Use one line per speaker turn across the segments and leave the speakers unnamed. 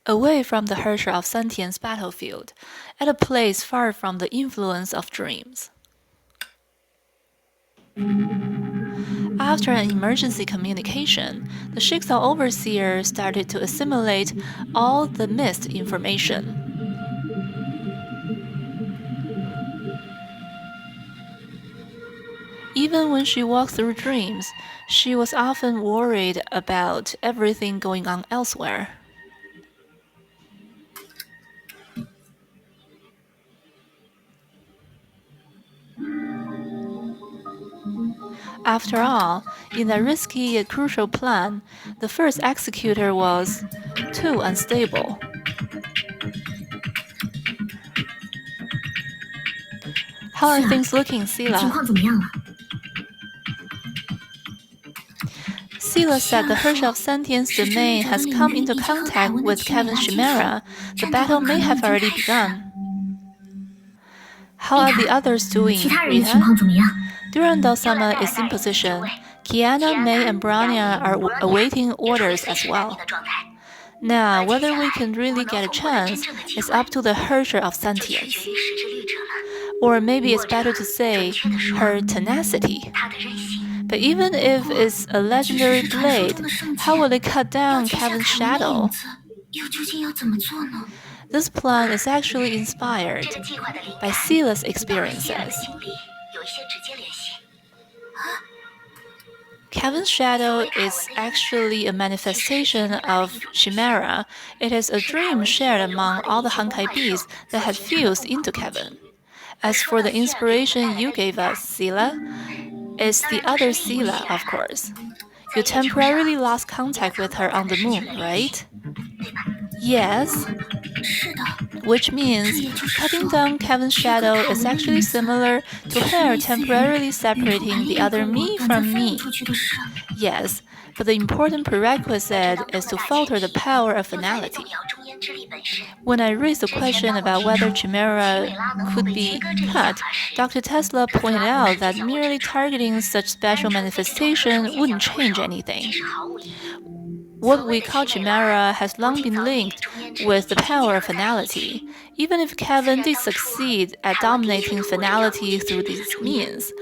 away from the Herrscher of Sentience battlefield, at a place far from the influence of dreams. After an emergency communication, the Schicksal overseer started to assimilate all the missed information. Even when she walked through dreams, she was often worried about everything going on elsewhere. After all, in that risky yet crucial plan, the first executor was too unstable. How are things looking, Sila? Sila said the Herrscher of Sentience domain has come into contact with Kevin's Chimera. The battle may have already begun. How are the others doing, Rita? Durandal-sama is in position. Kiana, May, and Bronya are awaiting orders as well. Now, whether we can really get a chance is up to the Herrscher of Sentience. Or maybe it's better to say her tenacity. But even if it's a legendary blade, how will it cut down Kevin's shadow? This plan is actually inspired by Sila's experiences. Kevin's shadow is actually a manifestation of Chimera. It is a dream shared among all the Honkai beasts that had fused into Kevin. As for the inspiration you gave us, Sila, it's the other Sila, of course. You temporarily lost contact with her on the moon, right? Yes. Which means cutting down Kevin's shadow is actually similar to her temporarily separating the other me from me. Yes, but the important prerequisite is to falter the power of finality. When I raised the question about whether Chimera could be cut, Dr. Tesla pointed out that merely targeting such special manifestation wouldn't change anything. What we call Chimera has long been linked with the power of finality, even if Kevin did succeed at dominating finality through these means.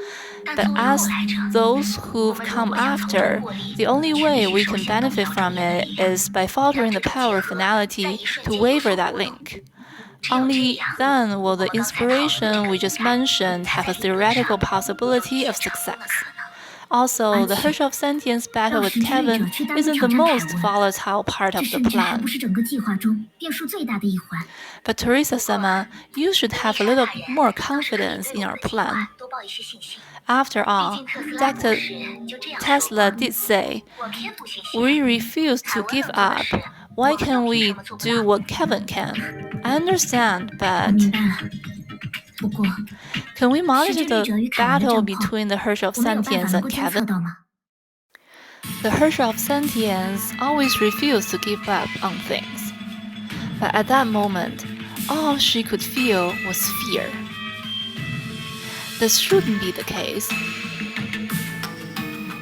But as those who've come after, the only way we can benefit from it is by faltering the power of finality to waver that link. Only then will the inspiration we just mentioned have a theoretical possibility of success. Also, the Herrscher of Sentience battle with Kevin isn't the most volatile part of the plan. But Teresa-sama, you should have a little more confidence in our plan. After all, Dr. Tesla did say, "We refuse to give up. Why can't we do what Kevin can?" I understand, but can we monitor the battle between the Herrscher of Sentience and Kevin? The Herrscher of Sentience always refused to give up on things. But at that moment, all she could feel was fear. This shouldn't be the case.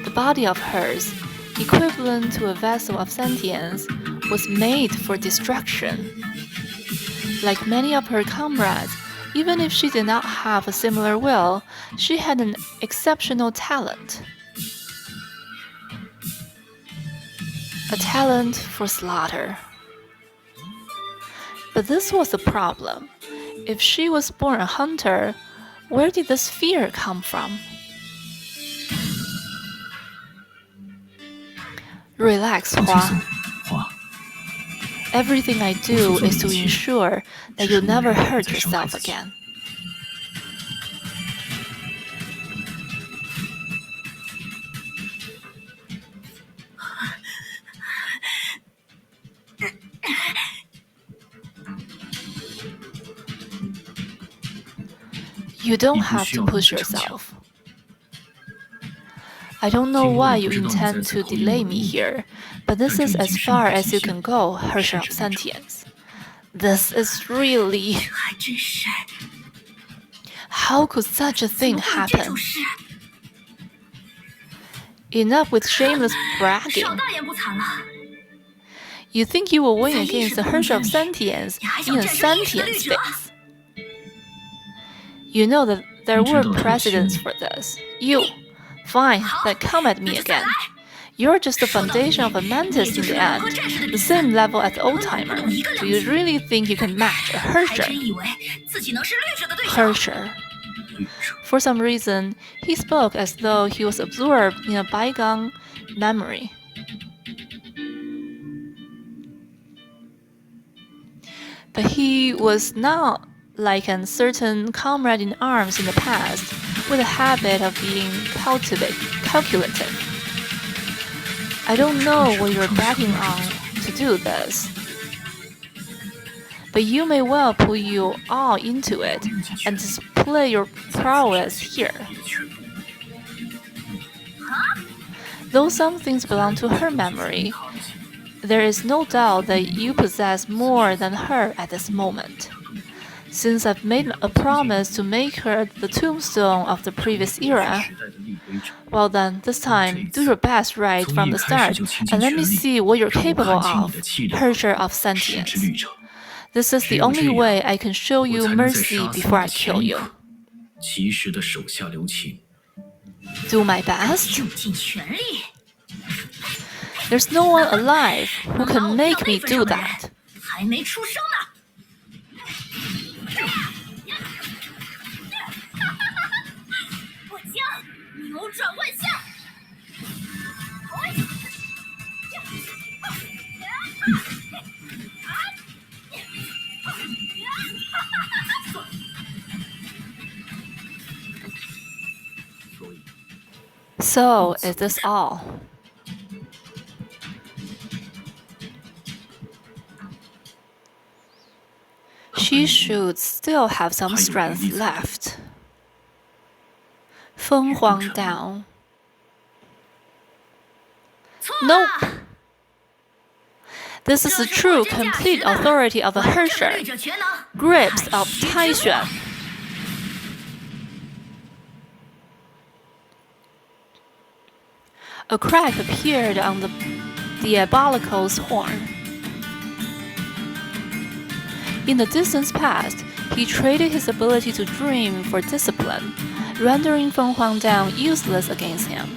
The body of hers, equivalent to a vessel of sentience, was made for destruction. Like many of her comrades, even if she did not have a similar will, she had an exceptional talent. A talent for slaughter. But this was a problem. If she was born a hunter, where did this fear come from? Relax, Hua. Everything I do is to ensure that you'll never hurt yourself again. You don't have to push yourself. I don't know why you intend to delay me here, but this is as far as you can go, Herrscher of Sentience. This is really... How could such a thing happen? Enough with shameless bragging. You think you will win against the Herrscher of Sentience in a sentient space. You know that there were precedents for this. Fine, then come at me again. You're just the foundation of a mantis in the end, the same level as the old-timer. Do you really think you can match a Herrscher? Herrscher. For some reason, he spoke as though he was absorbed in a bygone memory. But he was not like a certain comrade in arms in the past, with a habit of being calculative. I don't know what you're betting on to do this, but you may well put you all into it and display your prowess here. Though some things belong to her memory, there is no doubt that you possess more than her at this moment. Since I've made a promise to make her the tombstone of the previous era, well then, this time, do your best right from the start, and let me see what you're capable of, Herrscher of Sentience. This is the only way I can show you mercy before I kill you. Do my best? There's no one alive who can make me do that. So, is this all? She should still have some strength left. 凤凰down. Nope. This is the true, complete authority of a Herrscher. Grips of Taishuan. A crack appeared on the diabolical's horn. In the distant past, he traded his ability to dream for discipline, rendering Feng Huangdown useless against him.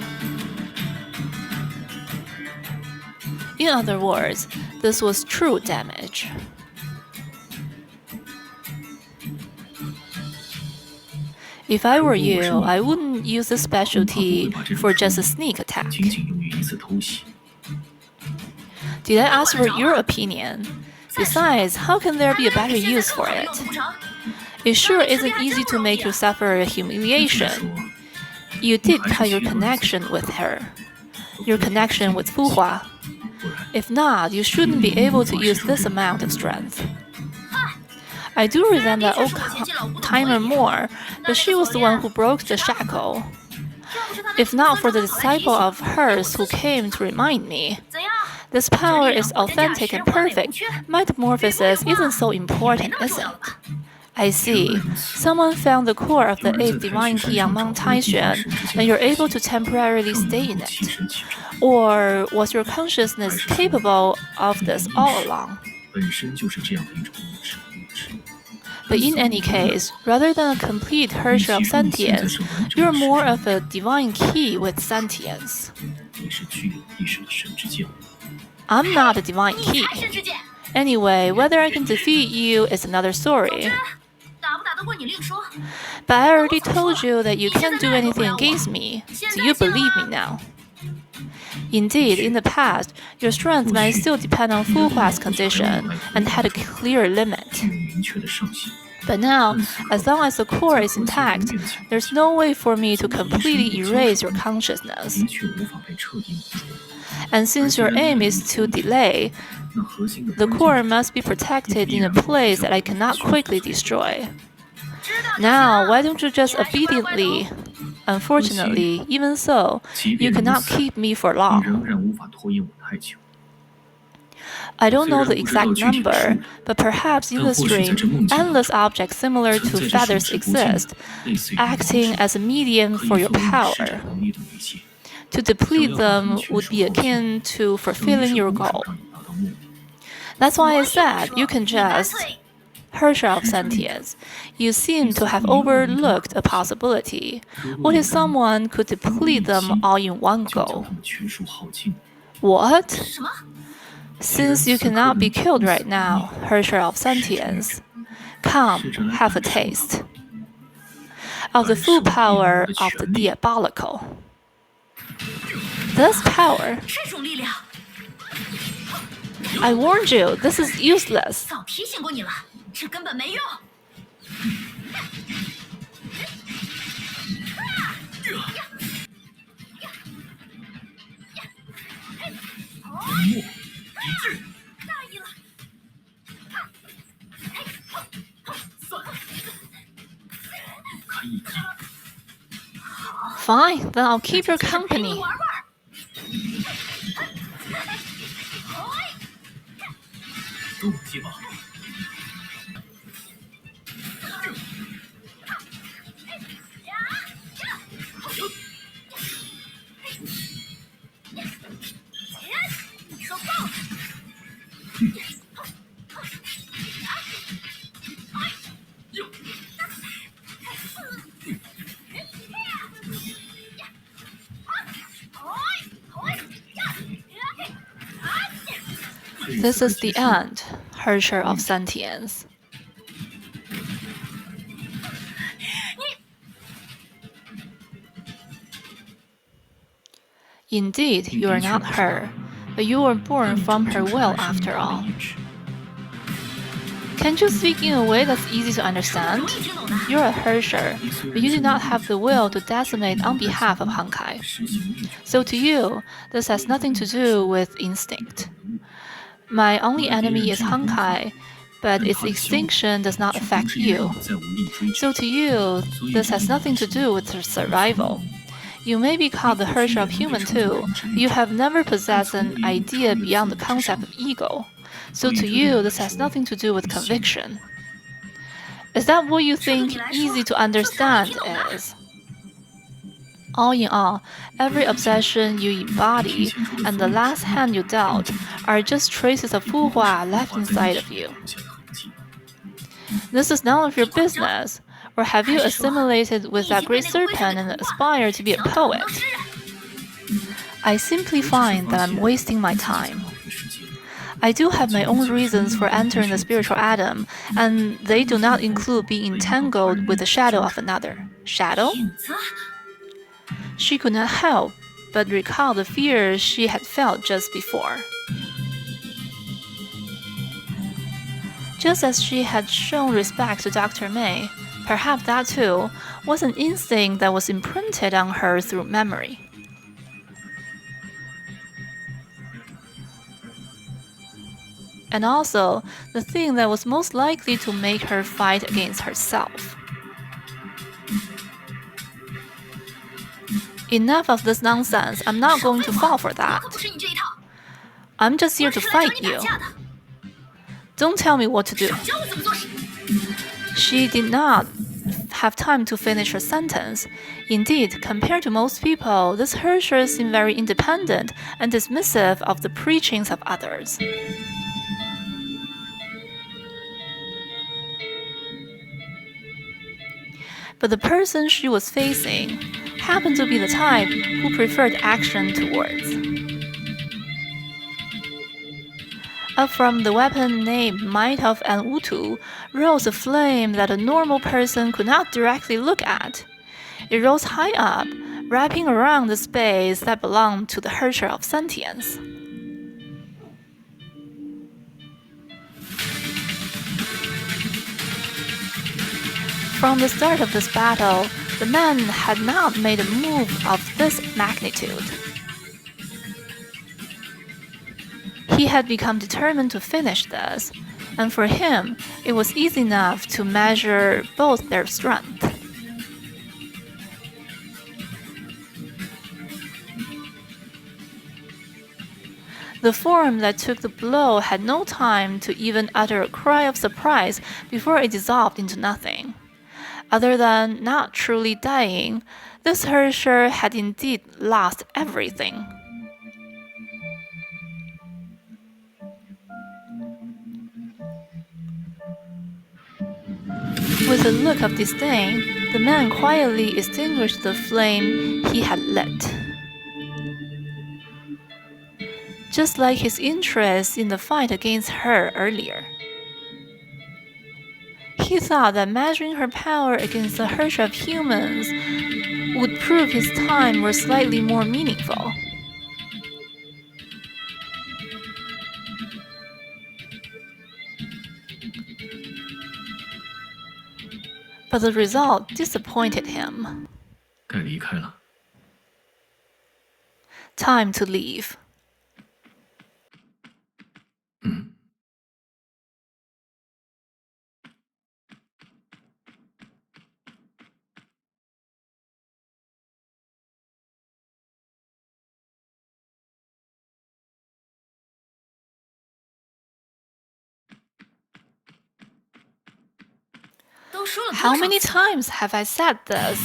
In other words, this was true damage. If I were you, I wouldn't use this specialty for just a sneak attack. Did I ask for your opinion? Besides, how can there be a better use for it? It sure isn't easy to make you suffer a humiliation. You did cut your connection with her. Your connection with Fu Hua. If not, you shouldn't be able to use this amount of strength. I do resent that old-timer more, but she was the one who broke the shackle. If not for the disciple of hers who came to remind me. This power is authentic and perfect. Metamorphosis isn't so important, is it? I see. Someone found the core of the 8th divine key among Taishuan, and you're able to temporarily stay in it. Or was your consciousness capable of this all along? But in any case, rather than a complete Herrscher of Sentience, you're more of a divine key with sentience. I'm not a divine key. Anyway, whether I can defeat you is another story. But I already told you that you can't do anything against me. Do you believe me now? Indeed, in the past, your strength might still depend on Fu Hua's condition and had a clear limit. But now, as long as the core is intact, there's no way for me to completely erase your consciousness. And since your aim is to delay, the core must be protected in a place that I cannot quickly destroy. Now, why don't you just obediently? Unfortunately, even so, you cannot keep me for long. I don't know the exact number, but perhaps in this dream, endless objects similar to feathers exist, acting as a medium for your power. To deplete them would be akin to fulfilling your goal. That's why I said you can just Herrscher of sentience. You seem to have overlooked a possibility. What if someone could deplete them all in one go? What? Since you cannot be killed right now, Herrscher of sentience, come, have a taste of the full power of the diabolical. This power, I warned you, this is useless. Fine, then I'll keep your company. This is the end, Herrscher of sentience. Indeed, you are not her, but you were born from her will after all. Can't you speak in a way that's easy to understand? You're a Herrscher, but you do not have the will to decimate on behalf of Honkai. So to you, this has nothing to do with instinct. My only enemy is Honkai, but its extinction does not affect you. So to you, this has nothing to do with survival. You may be called the Herrscher of human too, but you have never possessed an idea beyond the concept of ego. So to you, this has nothing to do with conviction. Is that what you think easy to understand is? All in all, every obsession you embody and the last hand you dealt are just traces of fuhua left inside of you. This is none of your business, or have you assimilated with that great serpent and aspire to be a poet? I simply find that I'm wasting my time. I do have my own reasons for entering the spiritual Adam, and they do not include being entangled with the shadow of another. Shadow? She could not help but recall the fear she had felt just before. Just as she had shown respect to Dr. May, perhaps that too was an instinct that was imprinted on her through memory. And also, the thing that was most likely to make her fight against herself. Enough of this nonsense, I'm not going to fall for that. I'm just here to fight you. Don't tell me what to do. She did not have time to finish her sentence. Indeed, compared to most people, this Herrscher seemed very independent and dismissive of the preachings of others. But the person she was facing happened to be the type who preferred action to words. Up from the weapon named Might of an Utu rose a flame that a normal person could not directly look at. It rose high up, wrapping around the space that belonged to the Herrscher of sentience. From the start of this battle, the man had not made a move of this magnitude. He had become determined to finish this, and for him, it was easy enough to measure both their strength. The form that took the blow had no time to even utter a cry of surprise before it dissolved into nothing. Other than not truly dying, this Herrscher had indeed lost everything. With a look of disdain, the man quietly extinguished the flame he had lit. Just like his interest in the fight against her earlier. He thought that measuring her power against the herd of humans would prove his time were slightly more meaningful. But the result disappointed him.
该离开了。
Time to leave.
都说了多
How
少
many
次？
times have I said this?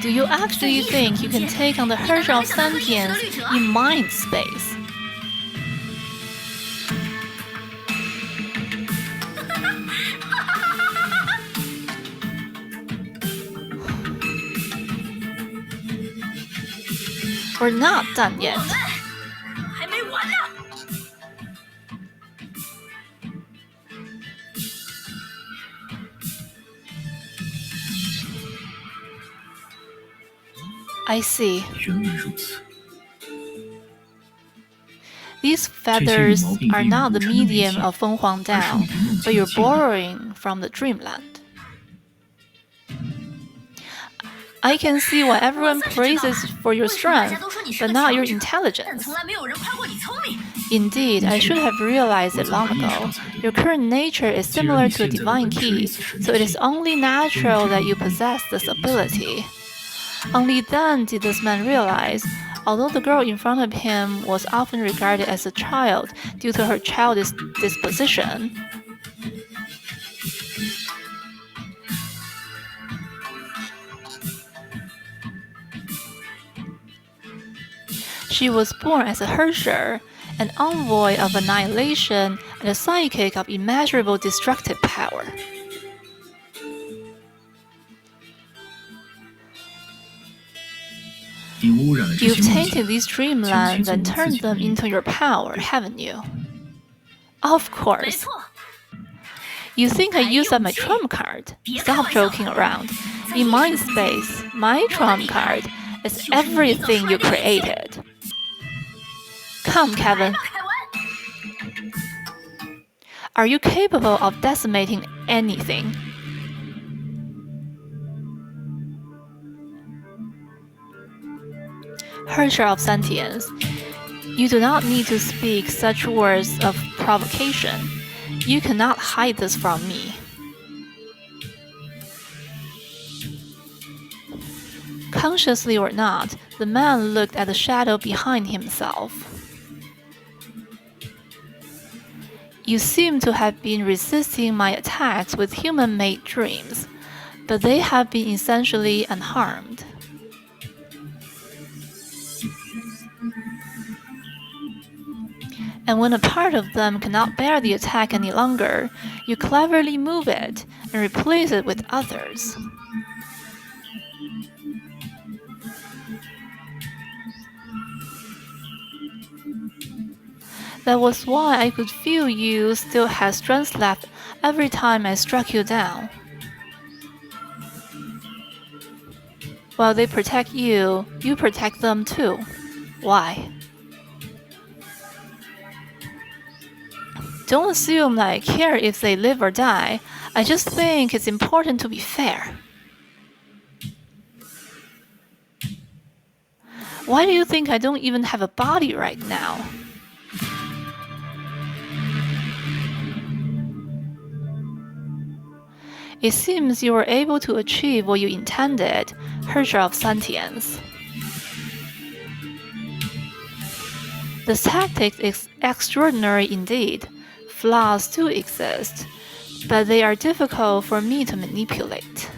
Do you actually think you can take on the herd of sentience in mind space? We're not done yet.
还没完呢！
I see.
原来如此。
These feathers are not the medium of Fenghuang Dao, but you're borrowing from the dreamland. I can see why everyone praises for your strength, but not your intelligence.
从来没有人夸过你聪明。
Indeed, I should have realized it long ago. Your current nature is similar to a divine key, so it is only natural that you possess this ability. Only then did this man realize, although the girl in front of him was often regarded as a child due to her childish disposition, she was born as a herdscher, an envoy of annihilation and a psychic of immeasurable destructive power. You've tainted these dreamlands and turned them into your power, haven't you? Of
没
course.
错，
You think I use up my trump card? Stop joking around. In mind space, my trump card is everything you created. Come, Kevin.
开玩。
Are you capable of decimating anything? Herdscher of sentience, you do not need to speak such words of provocation. You cannot hide this from me. Consciously or not, the man looked at the shadow behind himself. You seem to have been resisting my attacks with human-made dreams, but they have been essentially unharmed. And when a part of them cannot bear the attack any longer, you cleverly move it and replace it with others. That was why I could feel you still had strength left every time I struck you down. While they protect you, you protect them too. Why? Don't assume that I care if they live or die. I just think it's important to be fair. Why do you think I don't even have a body right now? It seems you were able to achieve what you intended, herdscher of sentience. This tactic is extraordinary indeed. Flaws do exist, but they are difficult for me to manipulate.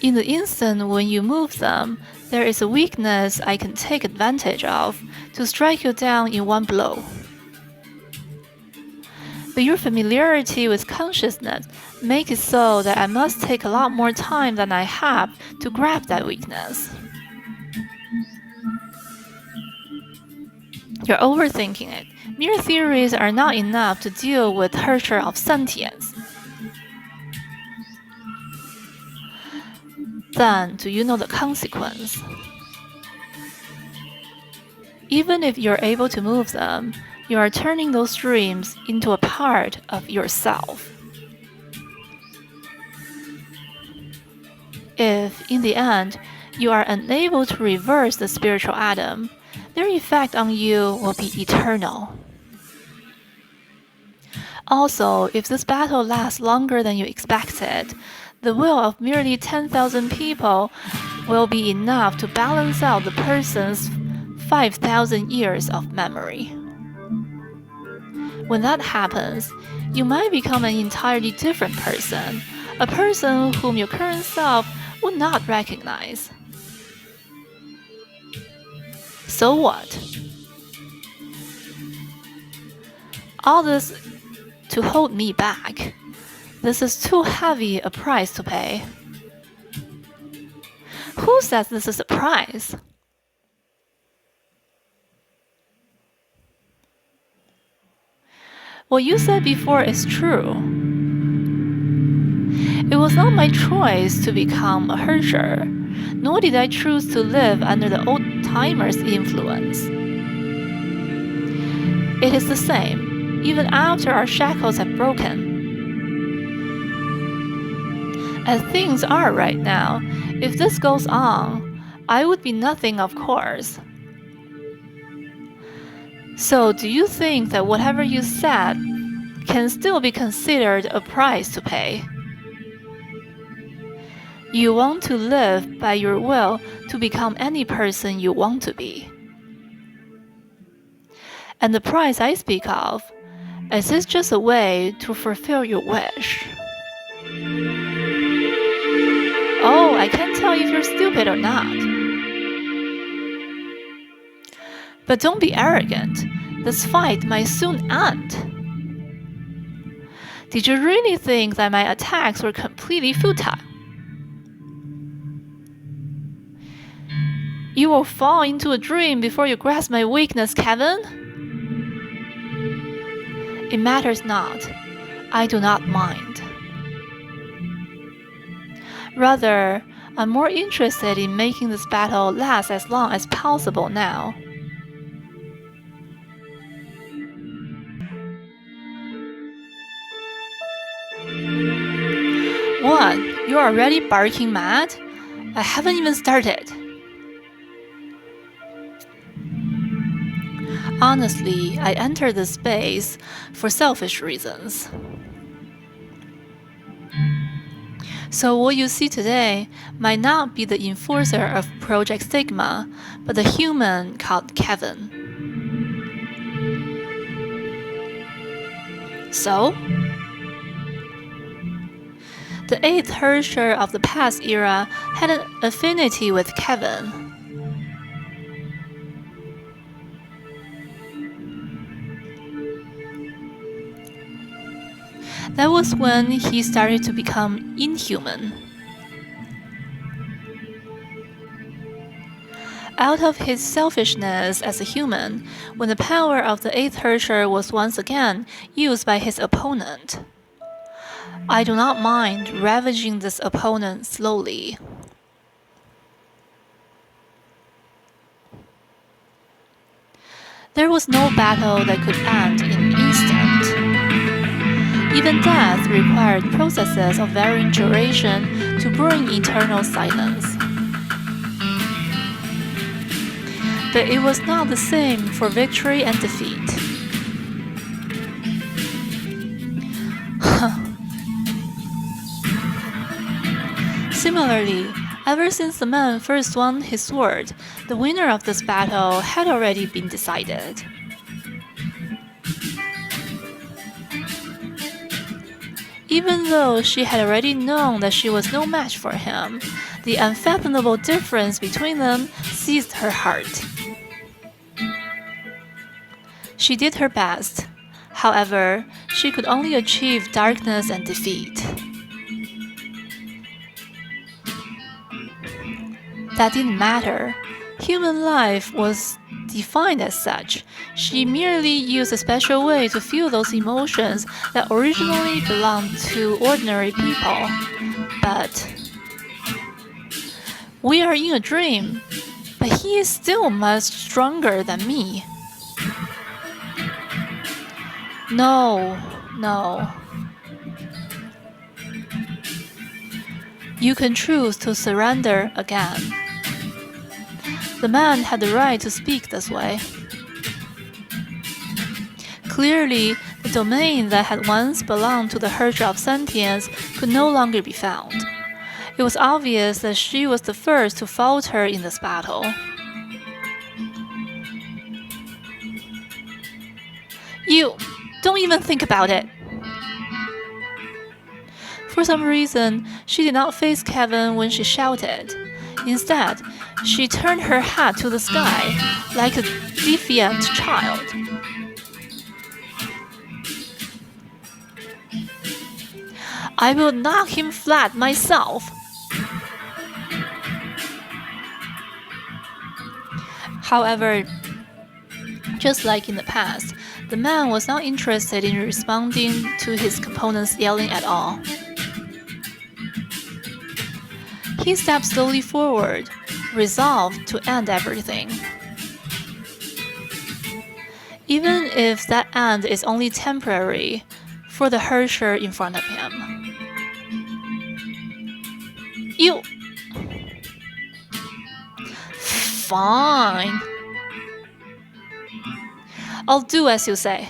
In the instant when you move them, there is a weakness I can take advantage of to strike you down in one blow. But your familiarity with consciousness makes it so that I must take a lot more time than I have to grab that weakness. You're overthinking it. Mere theories are not enough to deal with Herrscher of sentience. Then, do you know the consequence? Even if you're able to move them, you are turning those dreams into a part of yourself. If, in the end, you are unable to reverse the spiritual atom, their effect on you will be eternal. Also, if this battle lasts longer than you expected, the will of merely 10,000 people will be enough to balance out the person's 5,000 years of memory. When that happens, you might become an entirely different person, a person whom your current self would not recognize. So what? All this to hold me back. This is too heavy a price to pay. Who says this is a price? What you said before is true. It was not my choice to become a Herrscher, nor did I choose to live under the old-timers' influence. It is the same, even after our shackles have broken. As things are right now, if this goes on, I would be nothing, of course. So do you think that whatever you said can still be considered a price to pay? You want to live by your will to become any person you want to be. And the price I speak of, is this just a way to fulfill your wish? Oh, I can't tell if you're stupid or not. But don't be arrogant. This fight might soon end. Did you really think that my attacks were completely futile? You will fall into a dream before you grasp my weakness, Kevin. It matters not. I do not mind. Rather, I'm more interested in making this battle last as long as possible now. What? You're already barking mad? I haven't even started. Honestly, I entered this space for selfish reasons. So what you see today might not be the enforcer of Project Sigma, but the human called Kevin. So? The 8th Herrscher of the past era had an affinity with Kevin. That was when he started to become inhuman. Out of his selfishness as a human, when the power of the 8th Herrscher was once again used by his opponent, I do not mind ravaging this opponent slowly. There was no battle that could end in an instant. Even death required processes of varying duration to bring eternal silence. But it was not the same for victory and defeat. Similarly, ever since the man first won his sword, the winner of this battle had already been decided. Even though she had already known that she was no match for him, the unfathomable difference between them seized her heart. She did her best. However, she could only achieve darkness and defeat. That didn't matter. Human life was defined as such. She merely used a special way to feel those emotions that originally belonged to ordinary people. But we are in a dream, but he is still much stronger than me. No. You can choose to surrender again. The man had the right to speak this way. Clearly, the domain that had once belonged to the herdscher of sentience could no longer be found. It was obvious that she was the first to falter in this battle. You don't even think about it. For some reason, she did not face Kevin when she shouted. Instead, she turned her head to the sky, like a defiant child. I will knock him flat myself. However, just like in the past, the man was not interested in responding to his opponent's yelling at all. He stepped slowly forward, resolved to end everything. Even if that end is only temporary for the herdscher in front of him. You... Fine. I'll do as you say.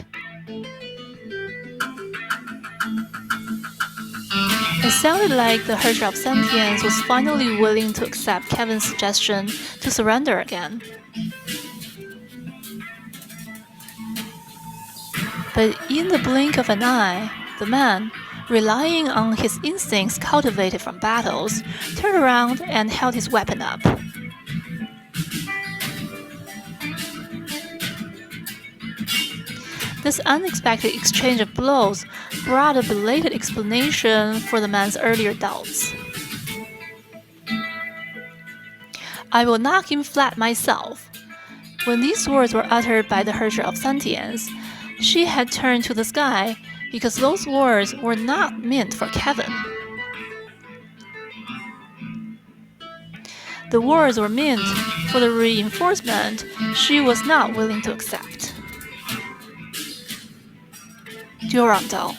It sounded like the herdscher of sentience was finally willing to accept Kevin's suggestion to surrender again. But in the blink of an eye, the man, relying on his instincts cultivated from battles, turned around and held his weapon up. This unexpected exchange of blows brought a belated explanation for the man's earlier doubts. I will knock him flat myself. When these words were uttered by the herdscher of sentience, she had turned to the sky because those words were not meant for Kevin. The words were meant for the reinforcement she was not willing to accept. 就让到